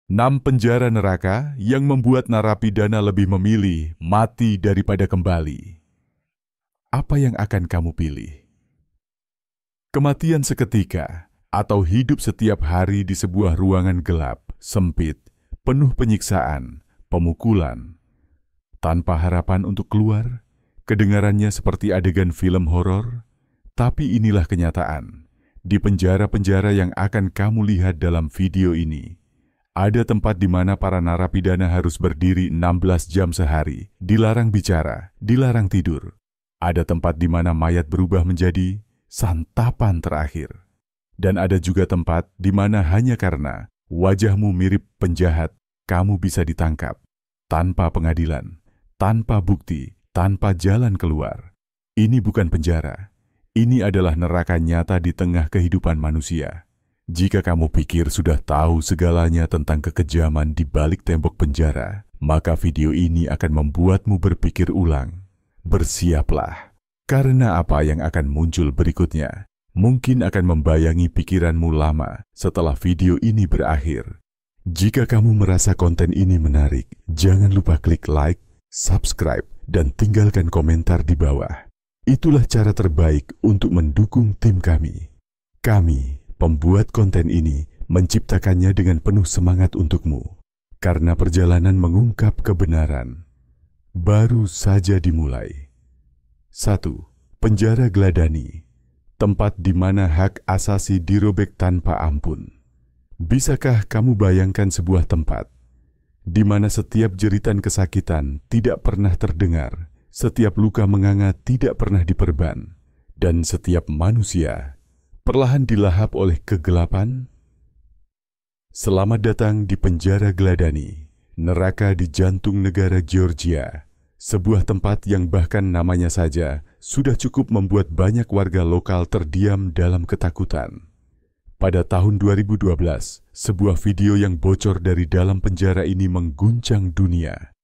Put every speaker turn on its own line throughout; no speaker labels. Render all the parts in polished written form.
6 penjara neraka yang membuat narapidana lebih memilih mati daripada kembali. Apa yang akan kamu pilih? Kematian seketika atau hidup setiap hari di sebuah ruangan gelap, sempit, penuh penyiksaan, pemukulan, tanpa harapan untuk keluar? Kedengarannya seperti adegan film horor, tapi inilah kenyataan. Di penjara-penjara yang akan kamu lihat dalam video ini, ada tempat di mana para narapidana harus berdiri 16 jam sehari, dilarang bicara, dilarang tidur. Ada tempat di mana mayat berubah menjadi santapan terakhir. Dan ada juga tempat di mana hanya karena wajahmu mirip penjahat, kamu bisa ditangkap tanpa pengadilan, tanpa bukti, tanpa jalan keluar. Ini bukan penjara. Ini adalah neraka nyata di tengah kehidupan manusia. Jika kamu pikir sudah tahu segalanya tentang kekejaman di balik tembok penjara, maka video ini akan membuatmu berpikir ulang. Bersiaplah, karena apa yang akan muncul berikutnya mungkin akan membayangi pikiranmu lama setelah video ini berakhir. Jika kamu merasa konten ini menarik, jangan lupa klik like, subscribe, dan tinggalkan komentar di bawah. Itulah cara terbaik untuk mendukung tim kami. Kami, pembuat konten ini, menciptakannya dengan penuh semangat untukmu. Karena perjalanan mengungkap kebenaran baru saja dimulai. 1. Penjara Gladani, tempat di mana hak asasi dirobek tanpa ampun. Bisakah kamu bayangkan sebuah tempat di mana setiap jeritan kesakitan tidak pernah terdengar, setiap luka menganga tidak pernah diperban, dan setiap manusia perlahan dilahap oleh kegelapan? Selamat datang di penjara Gladani, neraka di jantung negara Georgia, sebuah tempat yang bahkan namanya saja sudah cukup membuat banyak warga lokal terdiam dalam ketakutan. Pada tahun 2012, sebuah video yang bocor dari dalam penjara ini mengguncang dunia.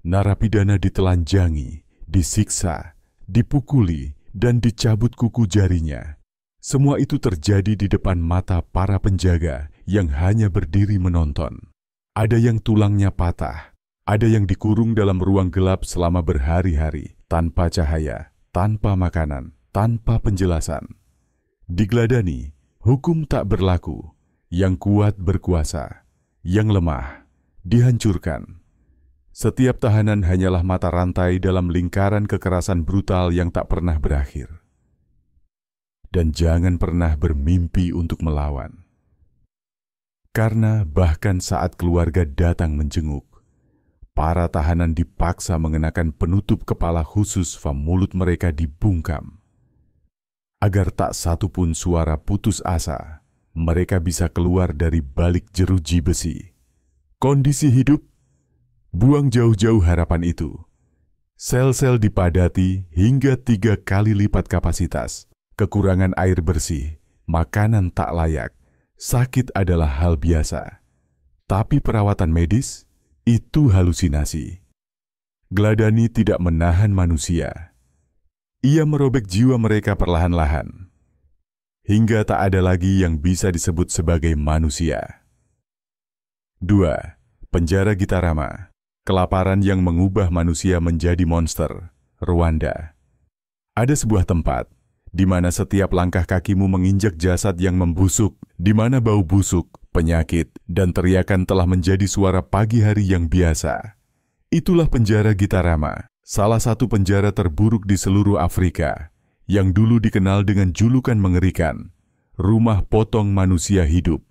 Narapidana ditelanjangi, disiksa, dipukuli, dan dicabut kuku jarinya. Semua itu terjadi di depan mata para penjaga yang hanya berdiri menonton. Ada yang tulangnya patah, ada yang dikurung dalam ruang gelap selama berhari-hari, tanpa cahaya, tanpa makanan, tanpa penjelasan. Di Gladani, hukum tak berlaku, yang kuat berkuasa, yang lemah dihancurkan. Setiap tahanan hanyalah mata rantai dalam lingkaran kekerasan brutal yang tak pernah berakhir. Dan jangan pernah bermimpi untuk melawan. Karena bahkan saat keluarga datang menjenguk, para tahanan dipaksa mengenakan penutup kepala khusus, mulut mereka dibungkam. Agar tak satu pun suara putus asa, mereka bisa keluar dari balik jeruji besi. Kondisi hidup, buang jauh-jauh harapan itu. Sel-sel dipadati hingga 3 kali lipat kapasitas. Kekurangan air bersih, makanan tak layak, sakit adalah hal biasa. Tapi perawatan medis, itu halusinasi. Gladani tidak menahan manusia. Ia merobek jiwa mereka perlahan-lahan, hingga tak ada lagi yang bisa disebut sebagai manusia. 2. Penjara Gitarama, kelaparan yang mengubah manusia menjadi monster, Rwanda. Ada sebuah tempat di mana setiap langkah kakimu menginjak jasad yang membusuk, di mana bau busuk, penyakit, dan teriakan telah menjadi suara pagi hari yang biasa. Itulah penjara Gitarama, salah satu penjara terburuk di seluruh Afrika, yang dulu dikenal dengan julukan mengerikan, rumah potong manusia hidup.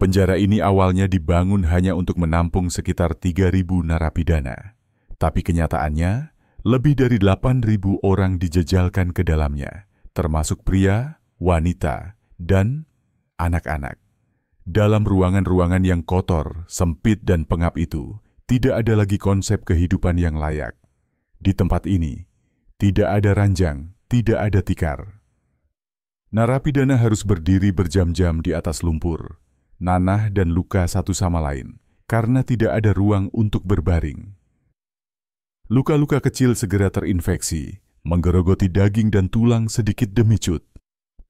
Penjara ini awalnya dibangun hanya untuk menampung sekitar 3.000 narapidana. Tapi kenyataannya, lebih dari 8.000 orang dijejalkan ke dalamnya, termasuk pria, wanita, dan anak-anak. Dalam ruangan-ruangan yang kotor, sempit, dan pengap itu, tidak ada lagi konsep kehidupan yang layak. Di tempat ini, tidak ada ranjang, tidak ada tikar. Narapidana harus berdiri berjam-jam di atas lumpur, nanah dan luka satu sama lain, karena tidak ada ruang untuk berbaring. Luka-luka kecil segera terinfeksi, menggerogoti daging dan tulang sedikit demi cut.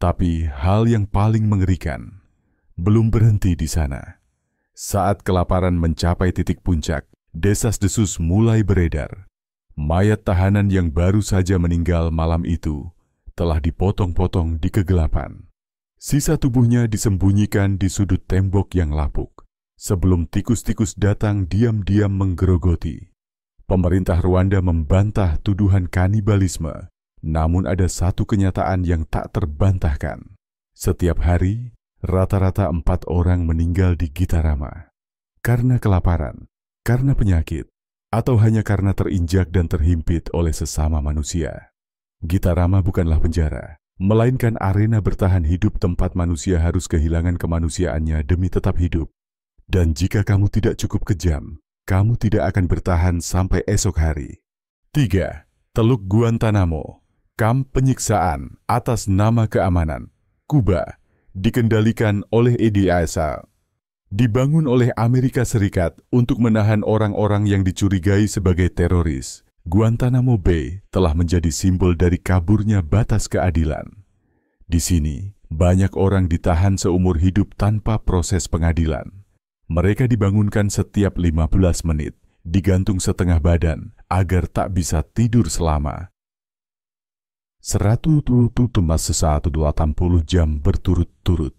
Tapi hal yang paling mengerikan belum berhenti di sana. Saat kelaparan mencapai titik puncak, desas-desus mulai beredar. Mayat tahanan yang baru saja meninggal malam itu telah dipotong-potong di kegelapan. Sisa tubuhnya disembunyikan di sudut tembok yang lapuk, sebelum tikus-tikus datang diam-diam menggerogoti. Pemerintah Rwanda membantah tuduhan kanibalisme, namun ada satu kenyataan yang tak terbantahkan. Setiap hari, rata-rata 4 orang meninggal di Gitarama. Karena kelaparan, karena penyakit, atau hanya karena terinjak dan terhimpit oleh sesama manusia. Gitarama bukanlah penjara, melainkan arena bertahan hidup tempat manusia harus kehilangan kemanusiaannya demi tetap hidup. Dan jika kamu tidak cukup kejam, kamu tidak akan bertahan sampai esok hari. 3. Teluk Guantanamo, kamp penyiksaan atas nama keamanan, Kuba, dikendalikan oleh EDIASA. Dibangun oleh Amerika Serikat untuk menahan orang-orang yang dicurigai sebagai teroris, Guantanamo Bay telah menjadi simbol dari kaburnya batas keadilan. Di sini, banyak orang ditahan seumur hidup tanpa proses pengadilan. Mereka dibangunkan setiap 15 menit, digantung setengah badan agar tak bisa tidur selama 180 jam berturut-turut.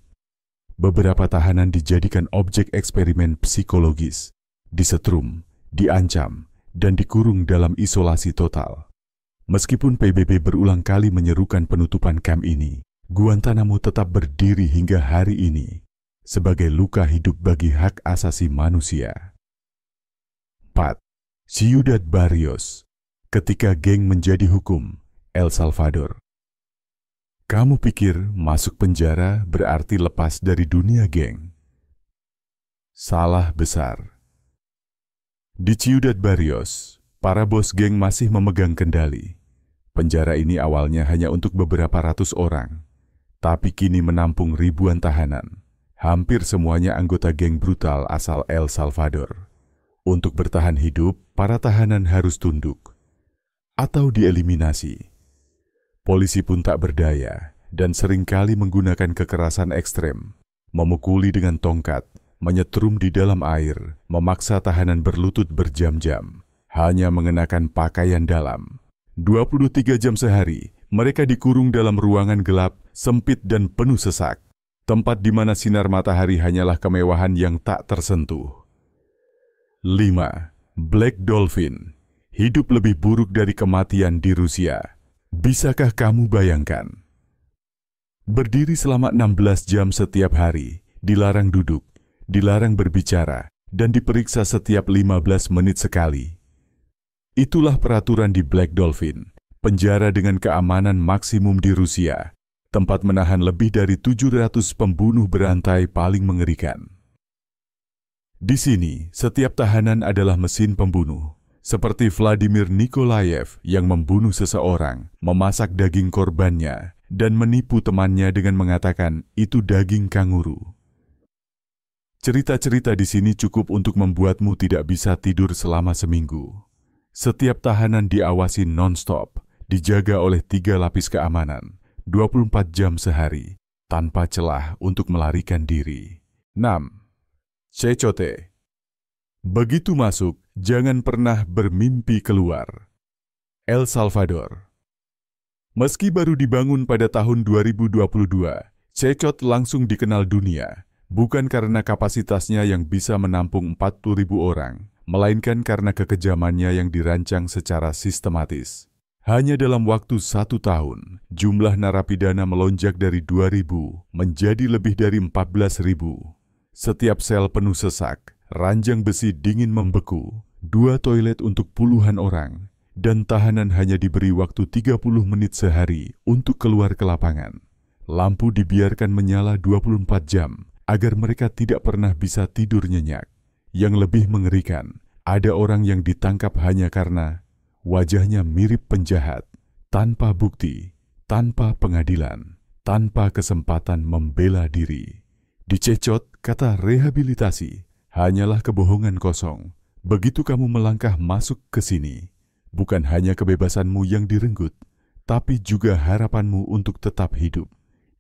Beberapa tahanan dijadikan objek eksperimen psikologis, disetrum, diancam, dan dikurung dalam isolasi total. Meskipun PBB berulang kali menyerukan penutupan kamp ini, Guantanamo tetap berdiri hingga hari ini sebagai luka hidup bagi hak asasi manusia. 4. Ciudad Barrios, ketika geng menjadi hukum, El Salvador. Kamu pikir masuk penjara berarti lepas dari dunia geng? Salah besar. Di Ciudad Barrios, para bos geng masih memegang kendali. Penjara ini awalnya hanya untuk beberapa ratus orang, tapi kini menampung ribuan tahanan. Hampir semuanya anggota geng brutal asal El Salvador. Untuk bertahan hidup, para tahanan harus tunduk atau dieliminasi. Polisi pun tak berdaya dan seringkali menggunakan kekerasan ekstrem, memukuli dengan tongkat, menyetrum di dalam air, memaksa tahanan berlutut berjam-jam, hanya mengenakan pakaian dalam. 23 jam sehari, mereka dikurung dalam ruangan gelap, sempit dan penuh sesak, tempat di mana sinar matahari hanyalah kemewahan yang tak tersentuh. 5. Black Dolphin, hidup lebih buruk dari kematian di Rusia. Bisakah kamu bayangkan? Berdiri selama 16 jam setiap hari, dilarang duduk, dilarang berbicara, dan diperiksa setiap 15 menit sekali. Itulah peraturan di Black Dolphin, penjara dengan keamanan maksimum di Rusia, tempat menahan lebih dari 700 pembunuh berantai paling mengerikan. Di sini, setiap tahanan adalah mesin pembunuh. Seperti Vladimir Nikolaev yang membunuh seseorang, memasak daging korbannya, dan menipu temannya dengan mengatakan itu daging kanguru. Cerita-cerita di sini cukup untuk membuatmu tidak bisa tidur selama seminggu. Setiap tahanan diawasi non-stop, dijaga oleh 3 lapis keamanan, 24 jam sehari, tanpa celah untuk melarikan diri. 6. Cecote. Begitu masuk, jangan pernah bermimpi keluar. El Salvador. Meski baru dibangun pada tahun 2022, Cecot langsung dikenal dunia, bukan karena kapasitasnya yang bisa menampung 40.000 orang, melainkan karena kekejamannya yang dirancang secara sistematis. Hanya dalam waktu 1 tahun, jumlah narapidana melonjak dari 2.000 menjadi lebih dari 14.000. Setiap sel penuh sesak, ranjang besi dingin membeku, 2 toilet untuk puluhan orang, dan tahanan hanya diberi waktu 30 menit sehari untuk keluar ke lapangan. Lampu dibiarkan menyala 24 jam agar mereka tidak pernah bisa tidur nyenyak. Yang lebih mengerikan, ada orang yang ditangkap hanya karena wajahnya mirip penjahat, tanpa bukti, tanpa pengadilan, tanpa kesempatan membela diri. Dicecot, kata rehabilitasi hanyalah kebohongan kosong. Begitu kamu melangkah masuk ke sini, bukan hanya kebebasanmu yang direnggut, tapi juga harapanmu untuk tetap hidup.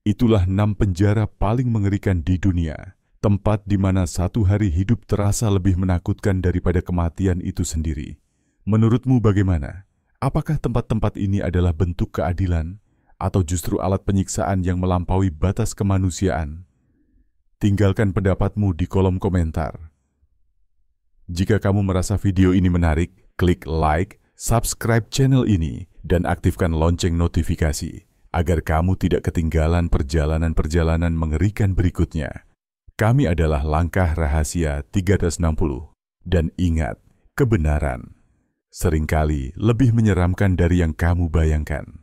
Itulah 6 penjara paling mengerikan di dunia, Tempat di mana satu hari hidup terasa lebih menakutkan daripada kematian itu sendiri. Menurutmu bagaimana? Apakah tempat-tempat ini adalah bentuk keadilan atau justru alat penyiksaan yang melampaui batas kemanusiaan? Tinggalkan pendapatmu di kolom komentar. Jika kamu merasa video ini menarik, klik like, subscribe channel ini, dan aktifkan lonceng notifikasi agar kamu tidak ketinggalan perjalanan-perjalanan mengerikan berikutnya. Kami adalah Langkah Rahasia 360. Dan ingat, kebenaran seringkali lebih menyeramkan dari yang kamu bayangkan.